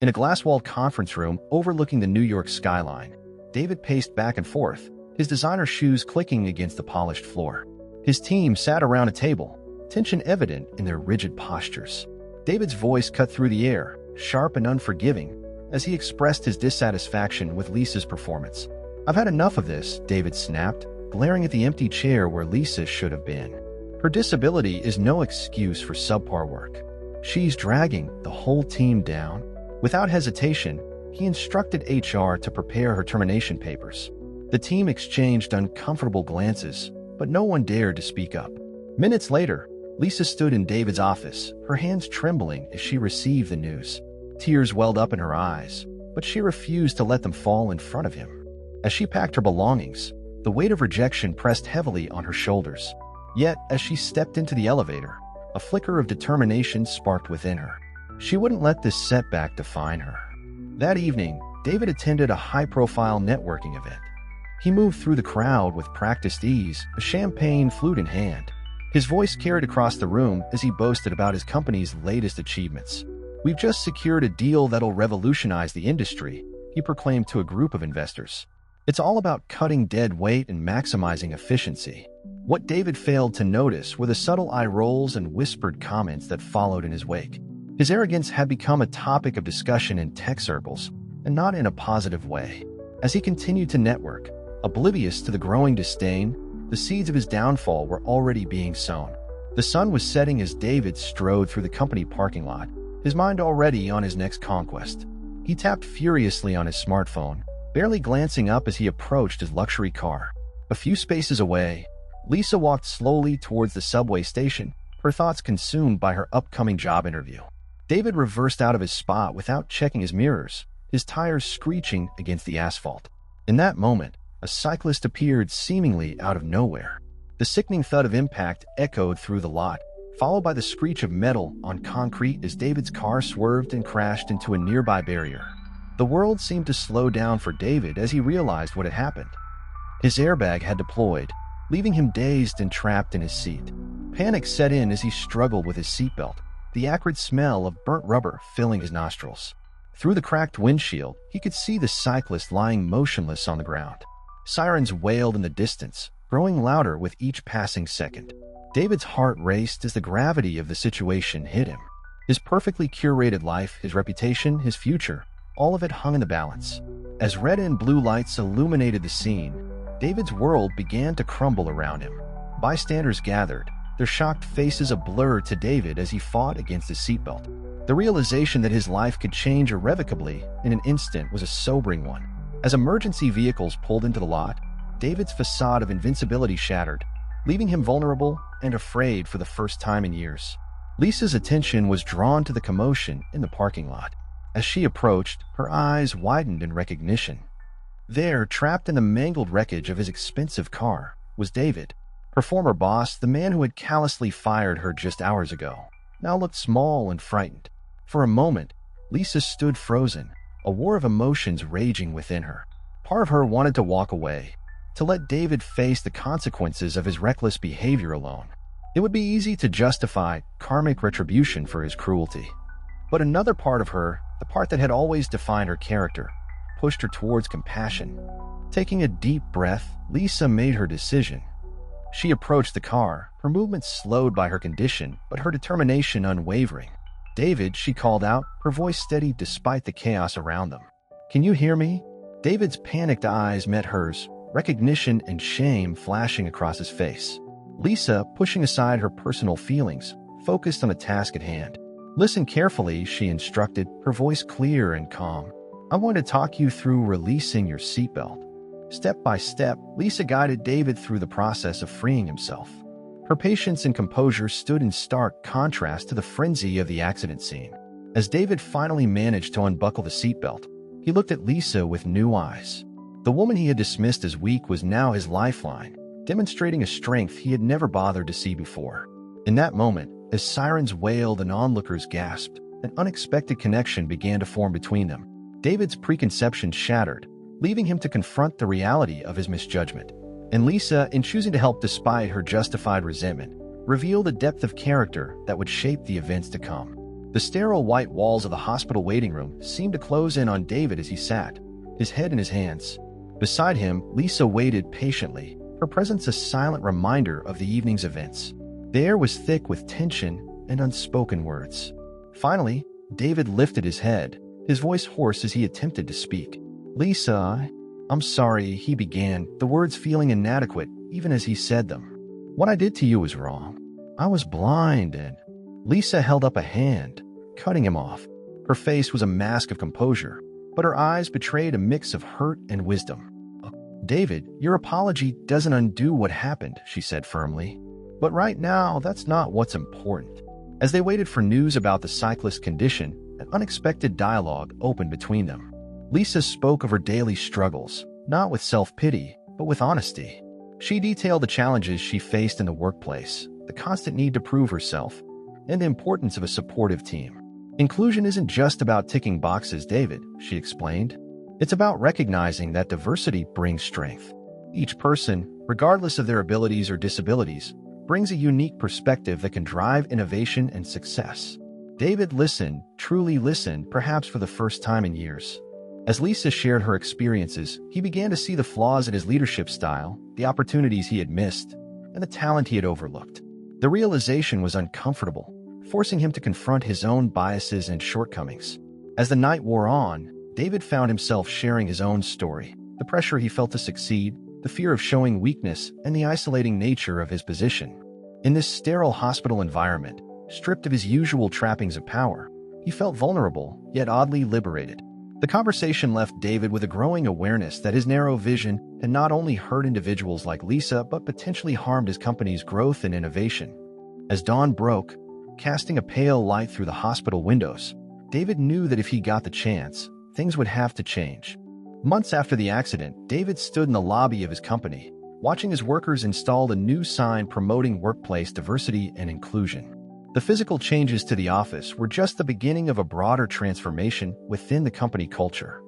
In a glass-walled conference room overlooking the New York skyline, David paced back and forth, his designer shoes clicking against the polished floor. His team sat around a table, tension evident in their rigid postures. David's voice cut through the air, sharp and unforgiving, as he expressed his dissatisfaction with Lisa's performance. "I've had enough of this," David snapped, glaring at the empty chair where Lisa should have been. "Her disability is no excuse for subpar work. She's dragging the whole team down." Without hesitation, he instructed HR to prepare her termination papers. The team exchanged uncomfortable glances, but no one dared to speak up. Minutes later, Lisa stood in David's office, her hands trembling as she received the news. Tears welled up in her eyes, but she refused to let them fall in front of him. As she packed her belongings, the weight of rejection pressed heavily on her shoulders. Yet, as she stepped into the elevator, a flicker of determination sparked within her. She wouldn't let this setback define her. That evening, David attended a high-profile networking event. He moved through the crowd with practiced ease, a champagne flute in hand. His voice carried across the room as he boasted about his company's latest achievements. "We've just secured a deal that'll revolutionize the industry," he proclaimed to a group of investors. "It's all about cutting dead weight and maximizing efficiency." What David failed to notice were the subtle eye rolls and whispered comments that followed in his wake. His arrogance had become a topic of discussion in tech circles, and not in a positive way. As he continued to network, oblivious to the growing disdain, the seeds of his downfall were already being sown. The sun was setting as David strode through the company parking lot, his mind already on his next conquest. He tapped furiously on his smartphone, barely glancing up as he approached his luxury car. A few spaces away, Lisa walked slowly towards the subway station, her thoughts consumed by her upcoming job interview. David reversed out of his spot without checking his mirrors, his tires screeching against the asphalt. In that moment, a cyclist appeared seemingly out of nowhere. The sickening thud of impact echoed through the lot, followed by the screech of metal on concrete as David's car swerved and crashed into a nearby barrier. The world seemed to slow down for David as he realized what had happened. His airbag had deployed, leaving him dazed and trapped in his seat. Panic set in as he struggled with his seatbelt, the acrid smell of burnt rubber filling his nostrils. Through the cracked windshield, he could see the cyclist lying motionless on the ground. Sirens wailed in the distance, growing louder with each passing second. David's heart raced as the gravity of the situation hit him. His perfectly curated life, his reputation, his future, all of it hung in the balance. As red and blue lights illuminated the scene, David's world began to crumble around him. Bystanders gathered, their shocked faces a blur to David as he fought against his seatbelt. The realization that his life could change irrevocably in an instant was a sobering one. As emergency vehicles pulled into the lot, David's facade of invincibility shattered, leaving him vulnerable and afraid for the first time in years. Lisa's attention was drawn to the commotion in the parking lot. As she approached, her eyes widened in recognition. There, trapped in the mangled wreckage of his expensive car, was David. Her former boss, the man who had callously fired her just hours ago, now looked small and frightened. For a moment, Lisa stood frozen, a war of emotions raging within her. Part of her wanted to walk away, to let David face the consequences of his reckless behavior alone. It would be easy to justify karmic retribution for his cruelty. But another part of her, the part that had always defined her character, pushed her towards compassion. Taking a deep breath, Lisa made her decision. She approached the car, her movements slowed by her condition, but her determination unwavering. "David," she called out, her voice steady despite the chaos around them. "Can you hear me?" David's panicked eyes met hers, recognition and shame flashing across his face. Lisa, pushing aside her personal feelings, focused on the task at hand. "Listen carefully," she instructed, her voice clear and calm. "I want to talk you through releasing your seatbelt." Step by step, Lisa guided David through the process of freeing himself. Her patience and composure stood in stark contrast to the frenzy of the accident scene. As David finally managed to unbuckle the seatbelt, he looked at Lisa with new eyes. The woman he had dismissed as weak was now his lifeline, demonstrating a strength he had never bothered to see before. In that moment, as sirens wailed and onlookers gasped, an unexpected connection began to form between them. David's preconceptions shattered, leaving him to confront the reality of his misjudgment. And Lisa, in choosing to help despite her justified resentment, revealed a depth of character that would shape the events to come. The sterile white walls of the hospital waiting room seemed to close in on David as he sat, his head in his hands. Beside him, Lisa waited patiently, her presence a silent reminder of the evening's events. The air was thick with tension and unspoken words. Finally, David lifted his head, his voice hoarse as he attempted to speak. "Lisa, I'm sorry," he began, the words feeling inadequate even as he said them. "What I did to you was wrong. I was blind and—" Lisa held up a hand, cutting him off. Her face was a mask of composure, but her eyes betrayed a mix of hurt and wisdom. "David, your apology doesn't undo what happened," she said firmly. "But right now, that's not what's important." As they waited for news about the cyclist's condition, an unexpected dialogue opened between them. Lisa spoke of her daily struggles, not with self-pity, but with honesty. She detailed the challenges she faced in the workplace, the constant need to prove herself, and the importance of a supportive team. "Inclusion isn't just about ticking boxes, David," she explained. "It's about recognizing that diversity brings strength. Each person, regardless of their abilities or disabilities, brings a unique perspective that can drive innovation and success." David listened, truly listened, perhaps for the first time in years. As Lisa shared her experiences, he began to see the flaws in his leadership style, the opportunities he had missed, and the talent he had overlooked. The realization was uncomfortable, forcing him to confront his own biases and shortcomings. As the night wore on, David found himself sharing his own story, the pressure he felt to succeed, the fear of showing weakness, and the isolating nature of his position. In this sterile hospital environment, stripped of his usual trappings of power, he felt vulnerable, yet oddly liberated. The conversation left David with a growing awareness that his narrow vision had not only hurt individuals like Lisa, but potentially harmed his company's growth and innovation. As dawn broke, casting a pale light through the hospital windows, David knew that if he got the chance, things would have to change. Months after the accident, David stood in the lobby of his company, watching his workers install a new sign promoting workplace diversity and inclusion. The physical changes to the office were just the beginning of a broader transformation within the company culture.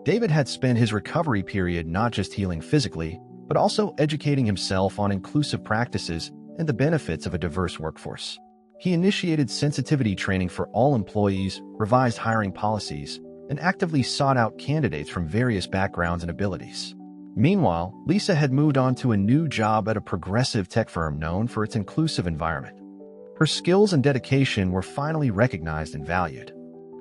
David had spent his recovery period not just healing physically, but also educating himself on inclusive practices and the benefits of a diverse workforce. He initiated sensitivity training for all employees, revised hiring policies, and actively sought out candidates from various backgrounds and abilities. Meanwhile, Lisa had moved on to a new job at a progressive tech firm known for its inclusive environment. Her skills and dedication were finally recognized and valued.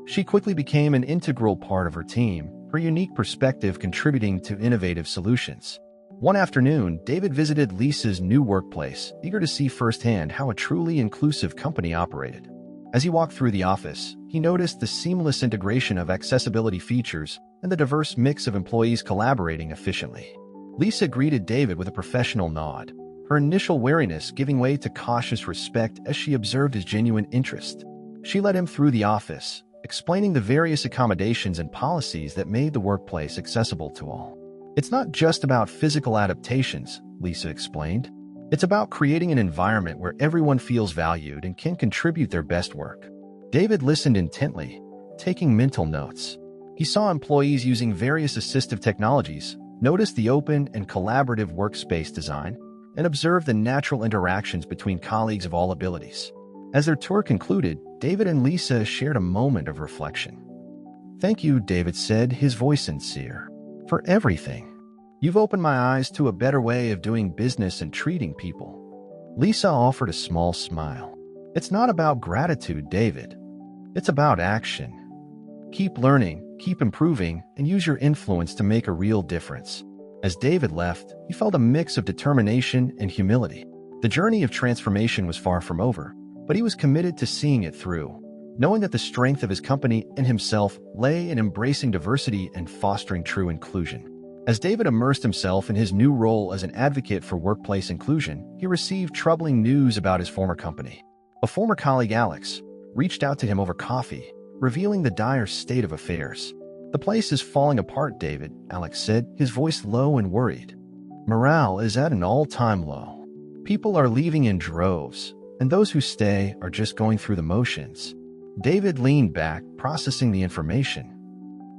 She quickly became an integral part of her team, her unique perspective contributing to innovative solutions. One afternoon, David visited Lisa's new workplace, eager to see firsthand how a truly inclusive company operated. As he walked through the office, he noticed the seamless integration of accessibility features and the diverse mix of employees collaborating efficiently. Lisa greeted David with a professional nod, her initial wariness giving way to cautious respect as she observed his genuine interest. She led him through the office, explaining the various accommodations and policies that made the workplace accessible to all. "It's not just about physical adaptations," Lisa explained. "It's about creating an environment where everyone feels valued and can contribute their best work." David listened intently, taking mental notes. He saw employees using various assistive technologies, noticed the open and collaborative workspace design, and observed the natural interactions between colleagues of all abilities. As their tour concluded, David and Lisa shared a moment of reflection. "Thank you," David said, his voice sincere, "for everything. You've opened my eyes to a better way of doing business and treating people." Lisa offered a small smile. "It's not about gratitude, David. It's about action. Keep learning, keep improving, and use your influence to make a real difference." As David left, he felt a mix of determination and humility. The journey of transformation was far from over, but he was committed to seeing it through, knowing that the strength of his company and himself lay in embracing diversity and fostering true inclusion. As David immersed himself in his new role as an advocate for workplace inclusion, he received troubling news about his former company. A former colleague, Alex, reached out to him over coffee, revealing the dire state of affairs. "The place is falling apart, David," Alex said, his voice low and worried. "Morale is at an all-time low. People are leaving in droves, and those who stay are just going through the motions." David leaned back, processing the information.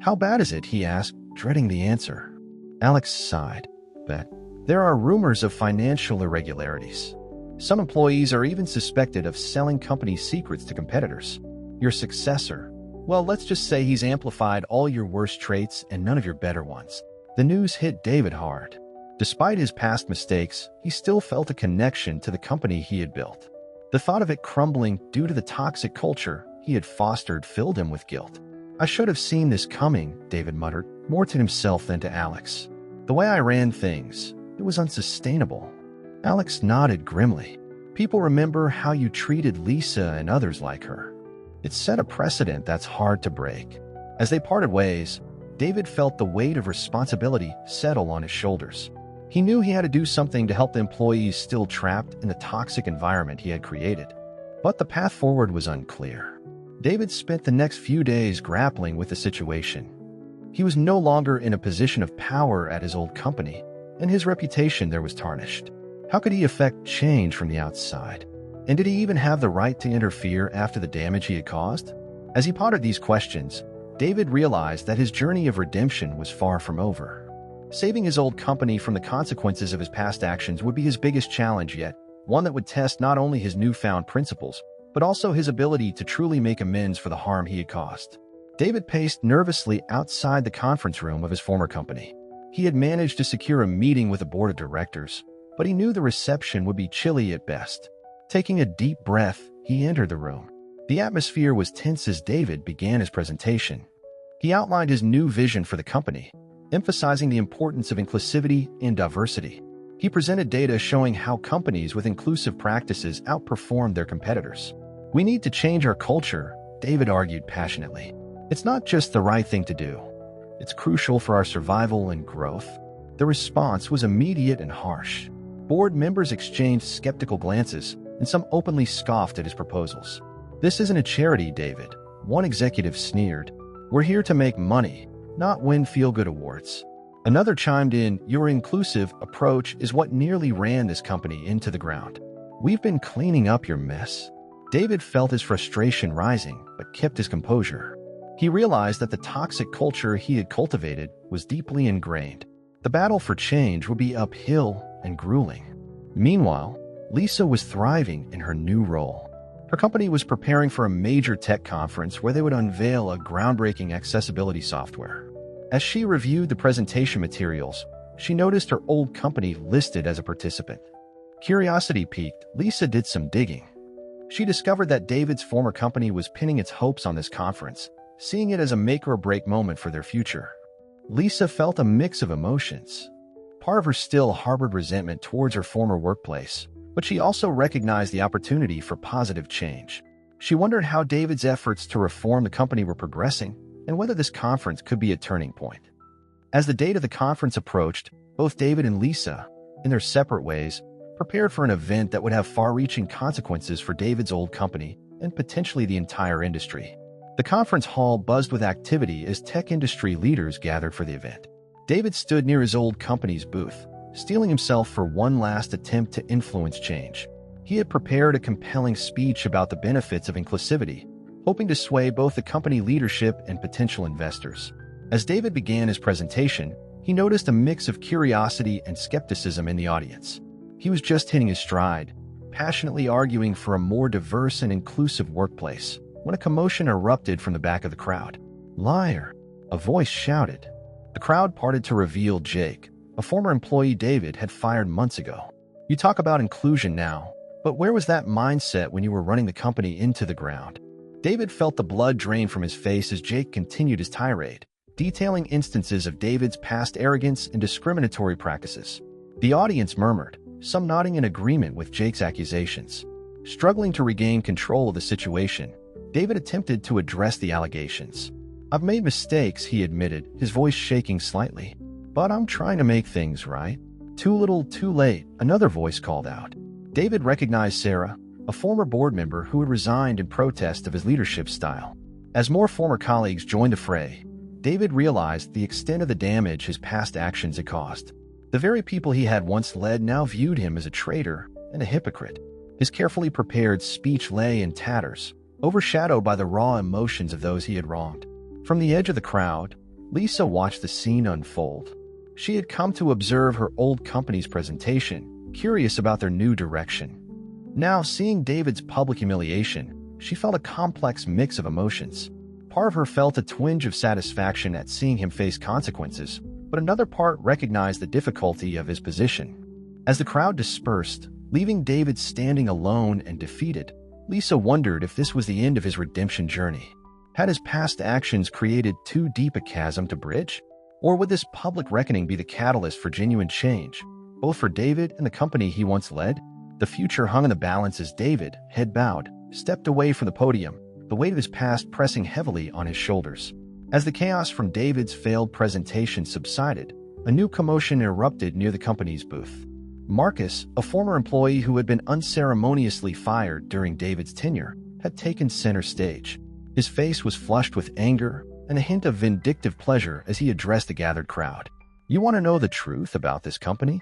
"How bad is it?" he asked, dreading the answer. Alex sighed. "But there are rumors of financial irregularities. Some employees are even suspected of selling company secrets to competitors. Your successor? Well, let's just say he's amplified all your worst traits and none of your better ones. The news hit David hard. Despite his past mistakes, he still felt a connection to the company he had built. The thought of it crumbling due to the toxic culture he had fostered filled him with guilt. I should have seen this coming, David muttered, more to himself than to Alex. The way I ran things, it was unsustainable. Alex nodded grimly. People remember how you treated Lisa and others like her. It set a precedent that's hard to break. As they parted ways, David felt the weight of responsibility settle on his shoulders. He knew he had to do something to help the employees still trapped in the toxic environment he had created. But the path forward was unclear. David spent the next few days grappling with the situation. He was no longer in a position of power at his old company, and his reputation there was tarnished. How could he affect change from the outside? And did he even have the right to interfere after the damage he had caused? As he pondered these questions, David realized that his journey of redemption was far from over. Saving his old company from the consequences of his past actions would be his biggest challenge yet, one that would test not only his newfound principles, but also his ability to truly make amends for the harm he had caused. David paced nervously outside the conference room of his former company. He had managed to secure a meeting with the board of directors, but he knew the reception would be chilly at best. Taking a deep breath, he entered the room. The atmosphere was tense as David began his presentation. He outlined his new vision for the company, emphasizing the importance of inclusivity and diversity. He presented data showing how companies with inclusive practices outperformed their competitors. We need to change our culture, David argued passionately. It's not just the right thing to do. It's crucial for our survival and growth. The response was immediate and harsh. Board members exchanged skeptical glances, and some openly scoffed at his proposals. This isn't a charity, David, one executive sneered. We're here to make money, not win feel-good awards. Another chimed in, your inclusive approach is what nearly ran this company into the ground. We've been cleaning up your mess. David felt his frustration rising, but kept his composure. He realized that the toxic culture he had cultivated was deeply ingrained. The battle for change would be uphill and grueling. Meanwhile, Lisa was thriving in her new role. Her company was preparing for a major tech conference where they would unveil a groundbreaking accessibility software. As she reviewed the presentation materials, she noticed her old company listed as a participant. Curiosity piqued, Lisa did some digging. She discovered that David's former company was pinning its hopes on this conference, seeing it as a make-or-break moment for their future. Lisa felt a mix of emotions. Part of her still harbored resentment towards her former workplace, but she also recognized the opportunity for positive change. She wondered how David's efforts to reform the company were progressing and whether this conference could be a turning point. As the date of the conference approached, both David and Lisa, in their separate ways, prepared for an event that would have far-reaching consequences for David's old company and potentially the entire industry. The conference hall buzzed with activity as tech industry leaders gathered for the event. David stood near his old company's booth, steeling himself for one last attempt to influence change. He had prepared a compelling speech about the benefits of inclusivity, hoping to sway both the company leadership and potential investors. As David began his presentation, he noticed a mix of curiosity and skepticism in the audience. He was just hitting his stride, passionately arguing for a more diverse and inclusive workplace, when a commotion erupted from the back of the crowd. "Liar!" a voice shouted. The crowd parted to reveal Jake, a former employee David had fired months ago. "You talk about inclusion now, but where was that mindset when you were running the company into the ground?" David felt the blood drain from his face as Jake continued his tirade, detailing instances of David's past arrogance and discriminatory practices. The audience murmured, some nodding in agreement with Jake's accusations. Struggling to regain control of the situation, David attempted to address the allegations. "I've made mistakes," he admitted, his voice shaking slightly. "But I'm trying to make things right." "Too little, too late," another voice called out. David recognized Sarah, a former board member who had resigned in protest of his leadership style. As more former colleagues joined the fray, David realized the extent of the damage his past actions had caused. The very people he had once led now viewed him as a traitor and a hypocrite. His carefully prepared speech lay in tatters, overshadowed by the raw emotions of those he had wronged. From the edge of the crowd, Lisa watched the scene unfold. She had come to observe her old company's presentation, curious about their new direction. Now, seeing David's public humiliation, she felt a complex mix of emotions. Part of her felt a twinge of satisfaction at seeing him face consequences, but another part recognized the difficulty of his position. As the crowd dispersed, leaving David standing alone and defeated, Lisa wondered if this was the end of his redemption journey. Had his past actions created too deep a chasm to bridge? Or would this public reckoning be the catalyst for genuine change, both for David and the company he once led? The future hung in the balance as David, head bowed, stepped away from the podium, the weight of his past pressing heavily on his shoulders. As the chaos from David's failed presentation subsided, a new commotion erupted near the company's booth. Marcus, a former employee who had been unceremoniously fired during David's tenure, had taken center stage. His face was flushed with anger and a hint of vindictive pleasure as he addressed the gathered crowd. "You want to know the truth about this company?"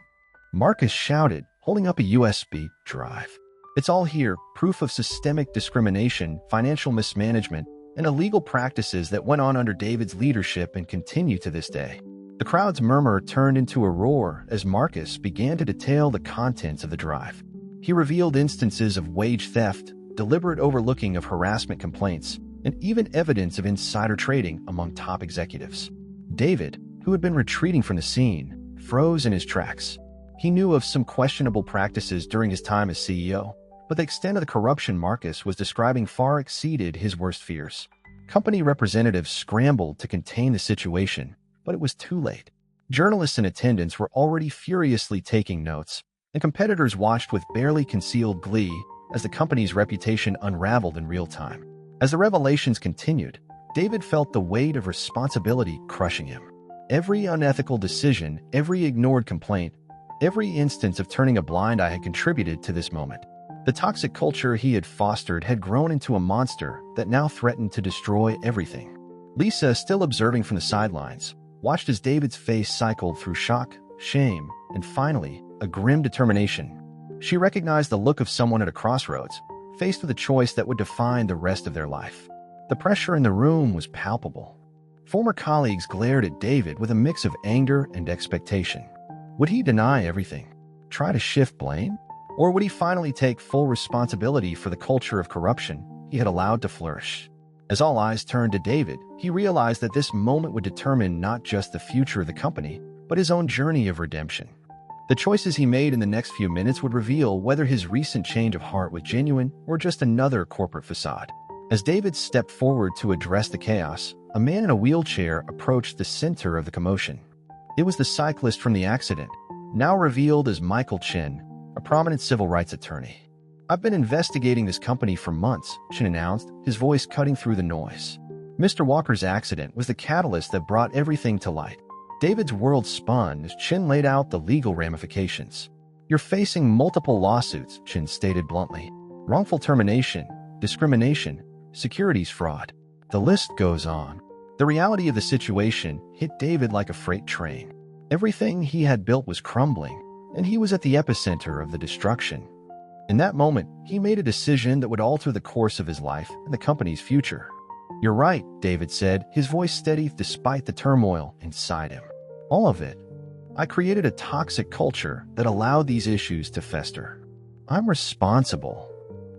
Marcus shouted, holding up a USB drive. "It's all here, proof of systemic discrimination, financial mismanagement, and illegal practices that went on under David's leadership and continue to this day." The crowd's murmur turned into a roar as Marcus began to detail the contents of the drive. He revealed instances of wage theft, deliberate overlooking of harassment complaints, and even evidence of insider trading among top executives. David, who had been retreating from the scene, froze in his tracks. He knew of some questionable practices during his time as CEO, but the extent of the corruption Marcus was describing far exceeded his worst fears. Company representatives scrambled to contain the situation, but it was too late. Journalists in attendance were already furiously taking notes, and competitors watched with barely concealed glee as the company's reputation unraveled in real time. As the revelations continued, David felt the weight of responsibility crushing him. Every unethical decision, every ignored complaint, every instance of turning a blind eye had contributed to this moment. The toxic culture he had fostered had grown into a monster that now threatened to destroy everything. Lisa, still observing from the sidelines, watched as David's face cycled through shock, shame, and finally, a grim determination. She recognized the look of someone at a crossroads, faced with a choice that would define the rest of their life. The pressure in the room was palpable. Former colleagues glared at David with a mix of anger and expectation. Would he deny everything? Try to shift blame? Or would he finally take full responsibility for the culture of corruption he had allowed to flourish? As all eyes turned to David, he realized that this moment would determine not just the future of the company, but his own journey of redemption. The choices he made in the next few minutes would reveal whether his recent change of heart was genuine or just another corporate facade. As David stepped forward to address the chaos, a man in a wheelchair approached the center of the commotion. It was the cyclist from the accident, now revealed as Michael Chin, a prominent civil rights attorney. "I've been investigating this company for months," Chin announced, his voice cutting through the noise. Mr. Walker's accident was the catalyst that brought everything to light. David's world spun as Chin laid out the legal ramifications. "You're facing multiple lawsuits," Chin stated bluntly. "Wrongful termination, discrimination, securities fraud. The list goes on." The reality of the situation hit David like a freight train. Everything he had built was crumbling, and he was at the epicenter of the destruction. In that moment, he made a decision that would alter the course of his life and the company's future. "You're right," David said, his voice steady despite the turmoil inside him. "All of it. I created a toxic culture that allowed these issues to fester. I'm responsible."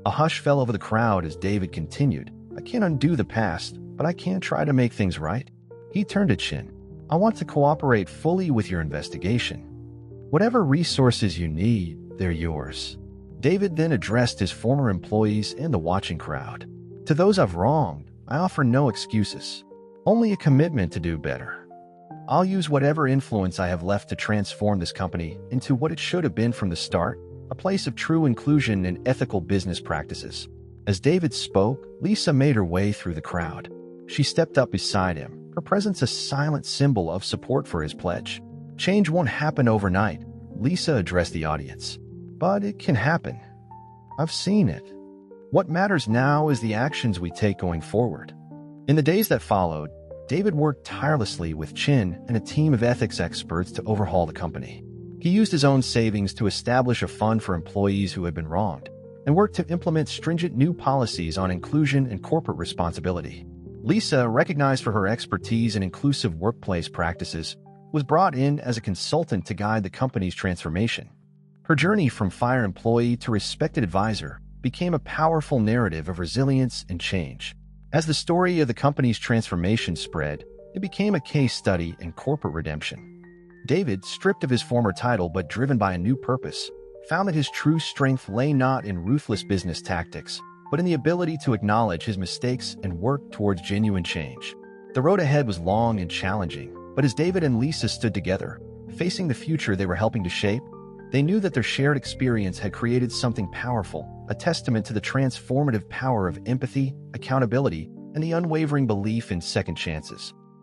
A hush fell over the crowd as David continued. "I can't undo the past, but I can try to make things right." He turned to Chin. "I want to cooperate fully with your investigation. Whatever resources you need, they're yours." David then addressed his former employees and the watching crowd. "To those I've wronged, I offer no excuses, only a commitment to do better. I'll use whatever influence I have left to transform this company into what it should have been from the start, a place of true inclusion and ethical business practices." As David spoke, Lisa made her way through the crowd. She stepped up beside him, her presence a silent symbol of support for his pledge. "Change won't happen overnight," Lisa addressed the audience. "But it can happen. I've seen it. What matters now is the actions we take going forward." In the days that followed, David worked tirelessly with Chin and a team of ethics experts to overhaul the company. He used his own savings to establish a fund for employees who had been wronged, and worked to implement stringent new policies on inclusion and corporate responsibility. Lisa, recognized for her expertise in inclusive workplace practices, was brought in as a consultant to guide the company's transformation. Her journey from fire employee to respected advisor became a powerful narrative of resilience and change. As the story of the company's transformation spread, it became a case study in corporate redemption. David, stripped of his former title but driven by a new purpose, found that his true strength lay not in ruthless business tactics, but in the ability to acknowledge his mistakes and work towards genuine change. The road ahead was long and challenging, but as David and Lisa stood together, facing the future they were helping to shape, they knew that their shared experience had created something powerful, a testament to the transformative power of empathy, accountability, and the unwavering belief in second chances.